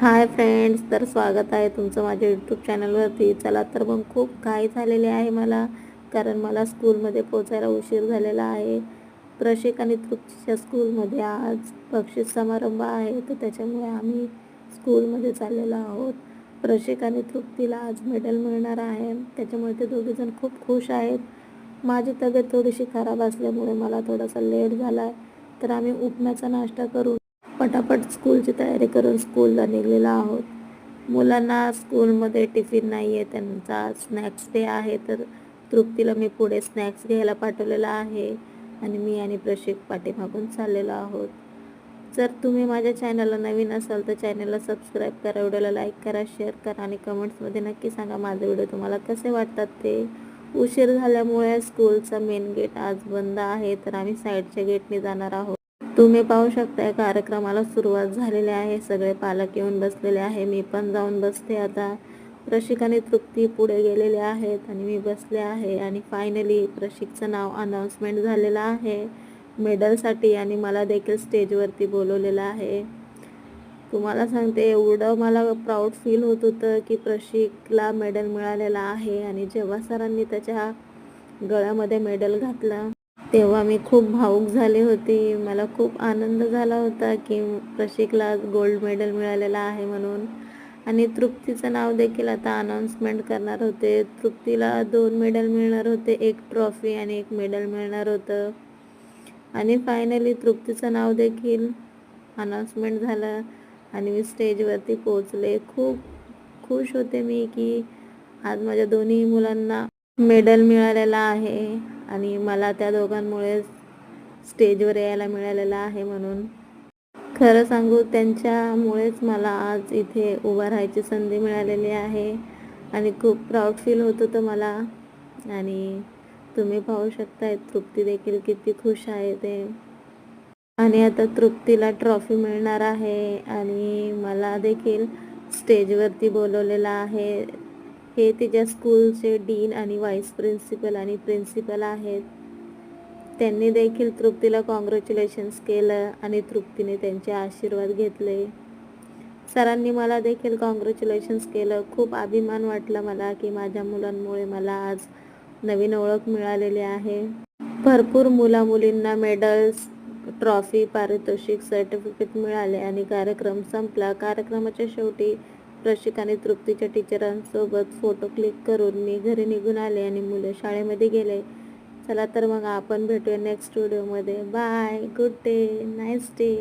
Hi friends, तर स्वागत आहे तुमचं माझ्या यूट्यूब चॅनलवरती. चला तर मग खूप घाई झालेली आहे मला, कारण मला स्कूलमध्ये पोचायला उशीर झालेला आहे. प्रशिक आणि तृप्तीच्या स्कूलमध्ये आज बक्षीस समारंभ आहे, तर त्याच्यामुळे आम्ही स्कूलमध्ये चाललेलो आहोत. प्रशिक आणि तृप्तीला आज मेडल मिळणार आहे, त्याच्यामुळे ते दोघेजण खूप खुश आहेत. माझी तब्येत थोडीशी खराब असल्यामुळे मला थोडासा लेट झाला आहे, तर आम्ही उपमाचा नाश्ता करून पटापट स्कूलची तयारी करून स्कूलला निघलेलो आहोत. मुलांना स्कूलमध्ये टिफिन नाही आहे, त्यांचा स्नॅक्स डे आहे, तर तृप्तीला मी पुढे स्नॅक्स घ्यायला पाठवलेलं आहे आणि मी आणि प्रशिक पाठीमागून चाललेलो आहोत. जर तुम्ही माझ्या चॅनलला नवीन असाल तर चॅनलला सबस्क्राईब करा, व्हिडिओला लाईक करा, शेअर करा आणि कमेंट्समध्ये नक्की सांगा माझे व्हिडिओ तुम्हाला कसे वाटतात ते. उशीर झाल्यामुळे स्कूलचा मेन गेट आज बंद आहे, तर आम्ही साईडच्या गेटने जाणार आहोत. तुम्ही पाहू शकताय कार्यक्रमाला सुरुवात झालेली आहे. सगळे पालक येऊन बसलेले आहे. मी पण जाऊन बसते आता. प्रशिक आणि तृप्ती पुढे गेलेले आहेत आणि मी बसले आहे आणि फायनली प्रशिकचं नाव अनाउन्समेंट झालेलं आहे मेडलसाठी आणि मला देखील स्टेजवरती बोलवलेलं आहे. तुम्हाला सांगते, एवढं मला प्राऊड फील होत होतं की प्रशिकला मेडल मिळालेला आहे आणि जेव्हा सरांनी त्याच्या गळ्यामध्ये मेडल घातलं तेव्हा मी खूप भावुक झाले होते. मला खूप आनंद झाला होता की प्रशिकला गोल्ड मेडल मिळालेलं आहे म्हणून. आणि तृप्तीचं नाव देखील आता अनाउन्समेंट करणार होते. तृप्तीला 2 मेडल मिळणार होते, 1 ट्रॉफी आणि 1 मेडल मिळणार होतं. आणि फायनली तृप्तीचं नाव देखील अनाउन्समेंट झालं आणि मी स्टेजवरती पोहोचले. खूप खुश होते मी की आज माझ्या दोन्ही मुलांना मेडल मिळालेलं आहे आणि मला त्या दोघांमुळे स्टेजवर यायला मिळालेलं आहे म्हणून. खरं सांगू, त्यांच्यामुळेच मला आज इथे उभा राहायची संधी मिळालेली आहे आणि खूप प्राऊड फील होत होतं मला. आणि तुम्ही पाहू शकताय तृप्ती देखील किती खुश आहे ते. आणि आता तृप्तीला ट्रॉफी मिळणार आहे आणि मला देखील स्टेजवरती बोलवलेलं आहे. हे तिच्या स्कूलचे डीन आणि व्हाईस प्रिन्सिपल आणि प्रिन्सिपल आहेत. त्यांनी देखील तृप्तीला कॉंग्रॅच्युलेशन्स केलं आणि तृप्तीने त्यांचे आशीर्वाद घेतले. सरांनी मला देखील कॉंग्रॅच्युलेशन्स केलं. खूप अभिमान वाटला मला की माझ्या मुलांमुळे मला आज नवीन ओळख मिळालेली आहे. भरपूर मुला-मुलींना मेडल्स, ट्रॉफी, पारितोषिक, सर्टिफिकेट मिळाले आणि कार्यक्रम संपला. कार्यक्रमाच्या शेवटी प्रशिक आणि तृप्तीच्या टीचरांसोबत फोटो क्लिक करून मी घरी निघून आले आणि मुलं शाळेमध्ये गेले. चला तर मग आपण भेटूया नेक्स्ट व्हिडिओमध्ये. Bye, good day, nice day.